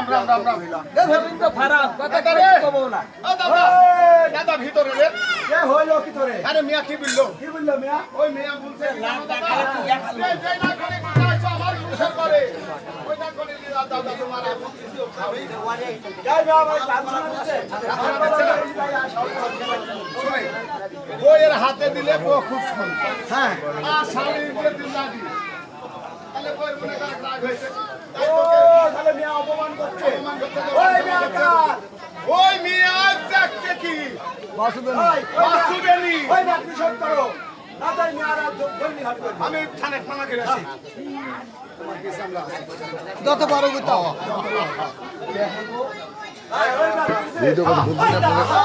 রাম রাম রাম রাম এ ভাবিন তো খারাপ কথা করে কব না ও দাদা দাদা ভিতরে রে কে হইলো কি তোরে আরে মিয়া কি বললো মিয়া ওই মিয়া বলছে লাখ টাকা তুই এক যে না করে কথা আছে আমার কুশল করে ওই না করে দাদা তোমার আপন কিছু খাবে যাই মিয়া ভাই লাঞ্ছনা দিচ্ছে শুনে বইয়ের হাতে দিলে বউ খুব সুন্দর হ্যাঁ আর স্বামী দিয়ে দিল না দিল তাহলে বই মনে করে রাগ হয়েছে ও তাহলে মিয়া অপমান করছে অপমান করছে। ওই মিয়া কার ওই মিয়া দেখছে কি বাসুদেবী ওই মিয়া কি সব করো না তাই মিয়া রাত জলদি হাট করবে আমি থানে থানা গেছি যত বড় কথা ভিডিও কথা বুঝছেন আপনারা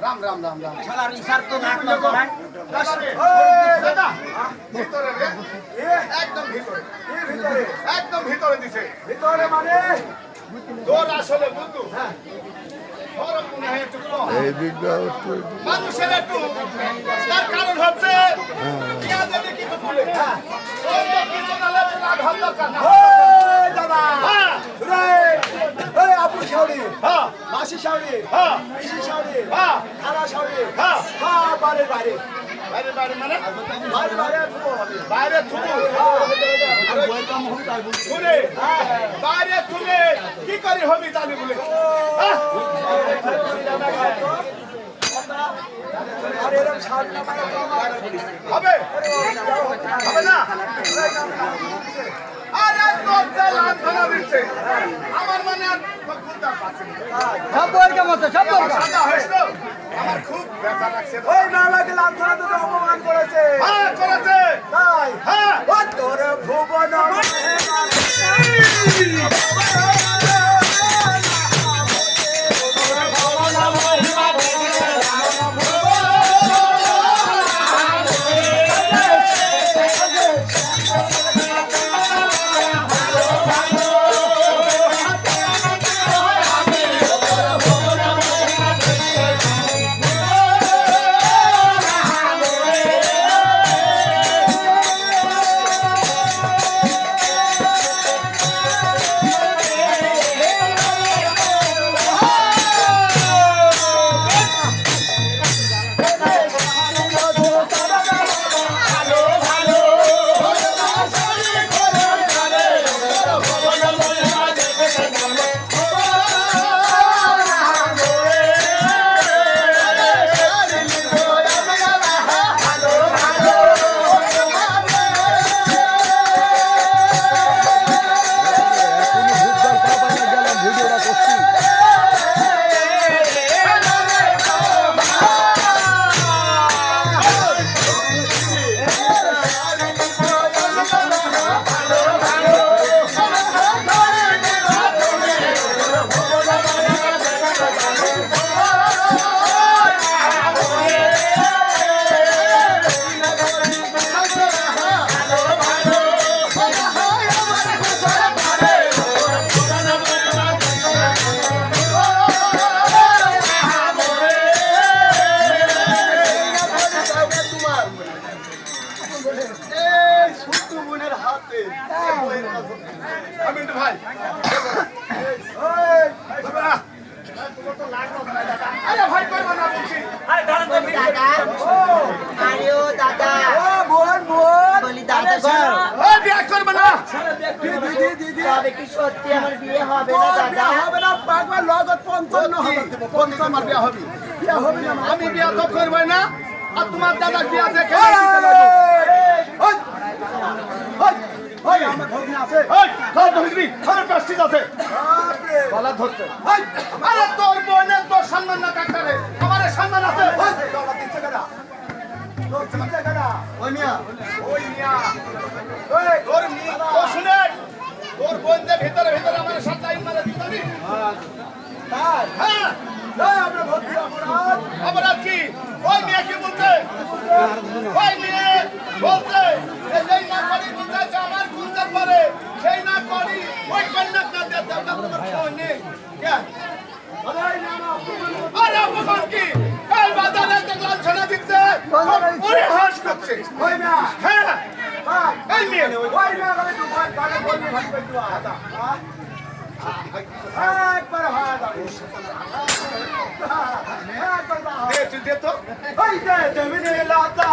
রাম রাম রাম রাম শালার ইশার তো নাক না করাই দাদা ভিতরে রে একদম ভিতরে ভিতরে একদম ভিতরে দিছে ভিতরে মানে তোর আসলে বন্ধু বড় মনে হয় একটু কম। মানুষের একটু তার কারণ হচ্ছে কেউ যদি কিছু বলে ওই যে কিছু না হলে রাগ হওয়ার দরকার না। ওই দাদা হ্যাঁ রে ওই আপু শাওড়ি হ্যাঁ মাসি শাওড়ি হ্যাঁ পিসি শাওড়ি হ্যাঁ খালা শাওড়ি হ্যাঁ হ্যাঁ বাইরে বাইরে বাইরে বাইরে মানে বাইরে বাইরে থুবো বাইরে থুবু শুনে বাইরে তুলে কি করি হবি জানি বলে হ্যাঁ? আর এরকম শাওড়ি না মানে তো আমার হবে হবে না আরে দরজা লাঞ্ছনা দিচ্ছে আমার মানে আর বক্তৃতা পাচ্ছে না। সব বইয়ের কাম আছে সব বইয়ের কাম সাদা হয়েছিল আমার খুব ব্যথা লাগছে ওই মেলাকে লাঞ্ছনা তো অপমান করেছে হ্যাঁ করেছে তাই হ্যাঁ ও তোর ভুবন আরে ভাই করবো না বলছি। দাদা আরে ও দাদা ও বোন বোন বলি দাদা গো ও বিয়ে করবো না। দিদি দিদি তবে কি সত্যি আমার বিয়ে হবে না তোর দাদা বিয়ে হবে না পাগল লগত 55 হবে বলছি আমার বিয়ে হবে। বিয়ে হবে না আমি বিয়ে তো করবো না, আর তোমার দাদা বিয়ে দেখে ওই ওই আমার ভগ্নি আছে প্লাস্টিক আছে বাপরে গলা ধরছে। ওই আরে তোর বোনের তোর সম্মান না কাকারে, আমার সম্মান আছে। ওই দৌড়া দিচ্ছে কেডা তোর দিচ্ছে কেডা ওই মিয়া, ওই মিয়া, তোর মিয়া, ও শুনে, তোর বোনদের ভিতরে ভিতরে আমার সাথে মারা দিতে পারি। তাই হ্যাঁ, এই আমরা ভগ্নি অপরাধ অপরাধ কি? ওই মিয়া কি বলছে? ওই মেয়ে বলছে এই না করি বুঝাইছে আমার গুঞ্জার পরে, সেই না করি ওই কন্যা না দেবতা তোমার ফোন নেই। কেন? আরে অপমান কি? এই বাজারে একটা লাঞ্ছনা দিচ্ছে, ওরে হাস করছে। ওই না হ্যাঁ, ভাই এই মেয়ে ওই না গালে তুই ভাই গালে বলবি ভাই তুই আদা একবার হাদা একবার দে তুই দে তো। ওই দে জমিনে লাতা